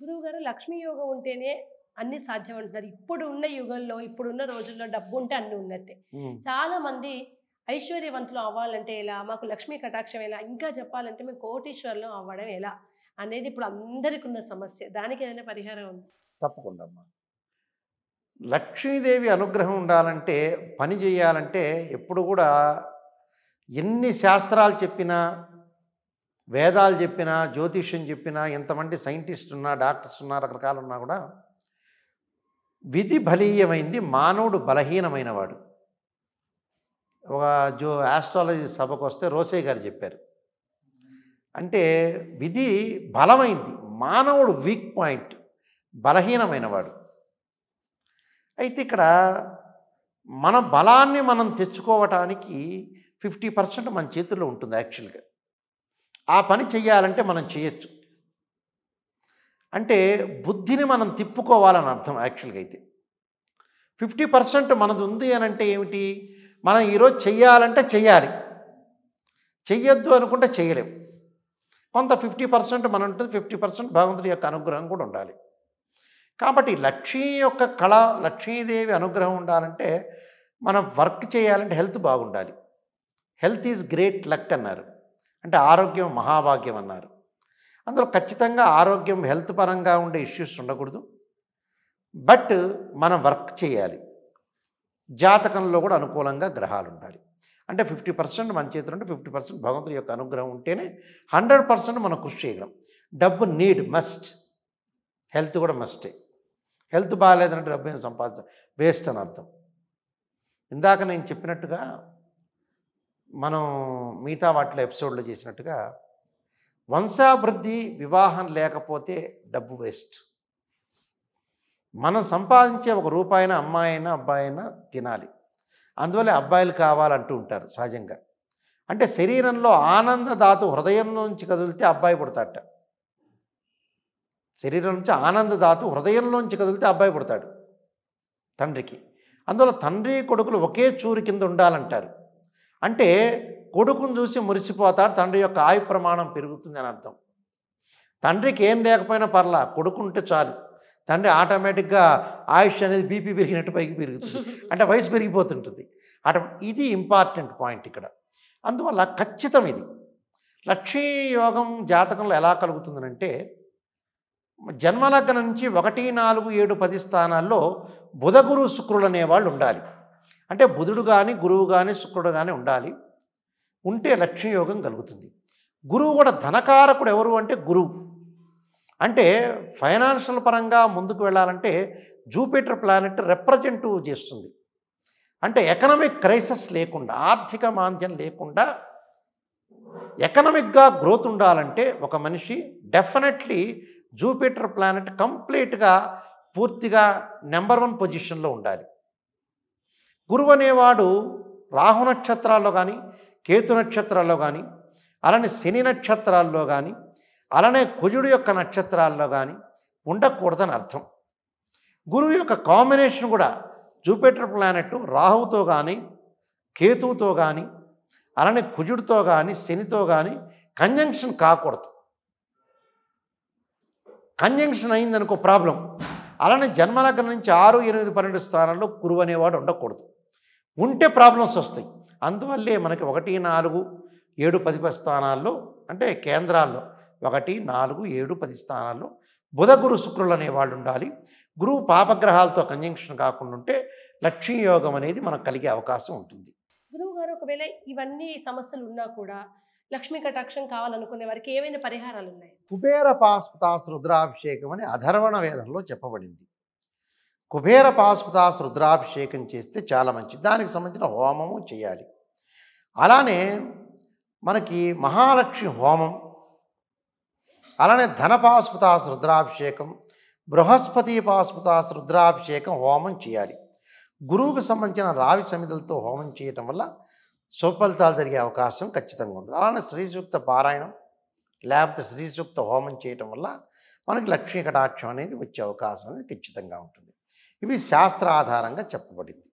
గురువుగారు లక్ష్మీ యోగం ఉంటేనే అన్నీ సాధ్యం అంటున్నారు. ఇప్పుడు ఉన్న యుగంలో, ఇప్పుడున్న రోజుల్లో డబ్బు ఉంటే అన్నీ ఉన్నట్టే. హ్మ్. చాలా మంది ఐశ్వర్యవంతులు అవ్వాలంటే ఎలా? మాకు లక్ష్మీ కటాక్షం ఎలా? ఇంకా చెప్పాలంటే మేము కోటీశ్వరులం అవ్వడం ఎలా? అనేది ఇప్పుడు అందరికి ఉన్న సమస్య. దానికి ఏదైనా పరిహారం ఉందా? తప్పకుండా అమ్మా. లక్ష్మీదేవి అనుగ్రహం ఉండాలంటే, పని చేయాలంటే ఎప్పుడు కూడా ఎన్ని శాస్త్రాలు చెప్పినా, వేదాలు చెప్పినా, జ్యోతిష్యం చెప్పినా, ఎంతమంది సైంటిస్ట్ ఉన్నా, డాక్టర్స్ ఉన్నా, రకరకాలు ఉన్నా కూడా విధి బలీయమైంది, మానవుడు బలహీనమైనవాడు. ఒక ఆస్ట్రాలజీ సభకు వస్తే రోసే గారు చెప్పారు. అంటే విధి బలమైంది, మానవుడు వీక్ పాయింట్, బలహీనమైనవాడు. అయితే ఇక్కడ మన బలాన్ని మనం తెచ్చుకోవటానికి 50% మన చేతుల్లో ఉంటుంది యాక్చువల్గా. ఆ పని చెయ్యాలంటే మనం చేయొచ్చు. అంటే బుద్ధిని మనం తిప్పుకోవాలని అర్థం యాక్చువల్గా అయితే. 50% మనది ఉంది అని అంటే ఏమిటి? మనం ఈరోజు చెయ్యాలంటే చెయ్యాలి, చెయ్యొద్దు అనుకుంటే చేయలేం. కొంత 50% మన ఉంటుంది, 50% భగవంతుడి యొక్క అనుగ్రహం కూడా ఉండాలి. కాబట్టి లక్ష్మీ యొక్క కళ, లక్ష్మీదేవి అనుగ్రహం ఉండాలంటే మనం వర్క్ చేయాలంటే హెల్త్ బాగుండాలి. హెల్త్ ఈజ్ గ్రేట్ లక్ అన్నారు. అంటే ఆరోగ్యం మహాభాగ్యం అన్నారు. అందులో ఖచ్చితంగా ఆరోగ్యం, హెల్త్ పరంగా ఉండే ఇష్యూస్ ఉండకూడదు. బట్ మనం వర్క్ చేయాలి. జాతకంలో కూడా అనుకూలంగా గ్రహాలు ఉండాలి. అంటే 50% మన చేతిలో ఉంటే 50% భగవంతుడి యొక్క అనుగ్రహం ఉంటేనే 100% మనం కృషి చేయగలం. డబ్బు నీడ్, మస్ట్. హెల్త్ కూడా మస్టే. హెల్త్ బాగాలేదంటే డబ్బు ఏం వేస్ట్ అని అర్థం. ఇందాక నేను చెప్పినట్టుగా మనం మిగతా వాటిలో ఎపిసోడ్లో చేసినట్టుగా వంశాభివృద్ధి, వివాహం లేకపోతే డబ్బు వేస్ట్. మనం సంపాదించే ఒక రూపాయినా అమ్మాయి అయినా అబ్బాయి అయినా తినాలి. అందువల్ల అబ్బాయిలు కావాలంటూ ఉంటారు సహజంగా. అంటే శరీరంలో ఆనందధాతు హృదయంలోంచి కదిలితే అబ్బాయి పుడతాడట. శరీరం నుంచి ఆనందధాతు హృదయంలోంచి కదిలితే అబ్బాయి పుడతాడు తండ్రికి. అందువల్ల తండ్రి కొడుకులు ఒకే చూరు కింద ఉండాలంటారు. అంటే కొడుకును చూసి మురిసిపోతాడు, తండ్రి యొక్క ఆయు ప్రమాణం పెరుగుతుంది అని అర్థం. తండ్రికి ఏం లేకపోయినా పర్లా, కొడుకుంటే చాలు. తండ్రి ఆటోమేటిక్గా ఆయుష్ అనేది బీపీ పెరిగినట్టు పైకి పెరుగుతుంది. అంటే వయసు పెరిగిపోతుంటుంది. ఇది ఇంపార్టెంట్ పాయింట్ ఇక్కడ. అందువల్ల ఖచ్చితం ఇది. లక్ష్మీ యోగం జాతకంలో ఎలా కలుగుతుందనంటే జన్మలగ్నం నుంచి 1, 4, 7, 10 స్థానాల్లో బుధ గురు శుక్రులు అనేవాళ్ళు ఉండాలి. అంటే బుధుడు కానీ, గురువు కానీ, శుక్రుడు కానీ ఉండాలి. ఉంటే లక్ష్మీ యోగం కలుగుతుంది. గురువు కూడా ధనకారకుడు ఎవరు అంటే గురువు. అంటే ఫైనాన్షియల్ పరంగా ముందుకు వెళ్ళాలంటే జూపిటర్ ప్లానెట్ రిప్రజెంటివ్ చేస్తుంది. అంటే ఎకనామిక్ క్రైసిస్ లేకుండా, ఆర్థిక మాంద్యం లేకుండా ఎకనామిక్గా గ్రోత్ ఉండాలంటే ఒక మనిషి డెఫినెట్లీ జూపిటర్ ప్లానెట్ కంప్లీట్గా పూర్తిగా నెంబర్ 1 పొజిషన్లో ఉండాలి. గురువు అనేవాడు రాహు నక్షత్రాల్లో కానీ, కేతు నక్షత్రాల్లో కానీ, అలానే శని నక్షత్రాల్లో కానీ, అలానే కుజుడు యొక్క నక్షత్రాల్లో కానీ ఉండకూడదని అర్థం. గురువు యొక్క కాంబినేషన్ కూడా జూపిటర్ ప్లానెట్ రాహుతో కానీ, కేతువుతో కానీ, అలానే కుజుడితో కానీ, శనితో కానీ కంజంక్షన్ కాకూడదు. కంజంక్షన్ అయిందనుకో ప్రాబ్లం. అలానే జన్మలగ్నం నుంచి 6, 8, 12 స్థానాల్లో గురువు అనేవాడు ఉండకూడదు. ఉంటే ప్రాబ్లమ్స్ వస్తాయి. అందువల్లే మనకి 1, 4, 7, 10 స్థానాల్లో అంటే కేంద్రాల్లో 1, 4, 7, 10 స్థానాల్లో బుధ గురు శుక్రులు అనేవాళ్ళు ఉండాలి. గురువు పాపగ్రహాలతో కంజంక్షన్ కాకుండా ఉంటే లక్ష్మీ యోగం అనేది మనకు కలిగే అవకాశం ఉంటుంది. గురువు గారు ఒకవేళ ఇవన్నీ సమస్యలు ఉన్నా కూడా లక్ష్మీ కటాక్షం కావాలనుకునే వారికి ఏవైనా పరిహారాలు ఉన్నాయి? కుబేర పాశుపతాస్ రుద్రాభిషేకం అని అధర్వణ వేదంలో చెప్పబడింది. కుబేర పాశుపతాస్ రుద్రాభిషేకం చేస్తే చాలా మంచిది. దానికి సంబంధించిన హోమము చేయాలి. అలానే మనకి మహాలక్ష్మి హోమం, అలానే ధనపాశుపతాస్ రుద్రాభిషేకం, బృహస్పతి పాశుపతాస్ రుద్రాభిషేకం హోమం చేయాలి. గురువుకు సంబంధించిన రావి సమిధులతో హోమం చేయటం వల్ల సుఫలితాలు జరిగే అవకాశం ఖచ్చితంగా ఉంటుంది. అలానే శ్రీ సూక్త పారాయణం లేకపోతే శ్రీ సూక్త హోమం చేయటం వల్ల మనకి లక్ష్మీ కటాక్షం అనేది వచ్చే అవకాశం అనేది ఖచ్చితంగా ఉంటుంది. ఇవి శాస్త్ర ఆధారంగా చెప్పబడింది.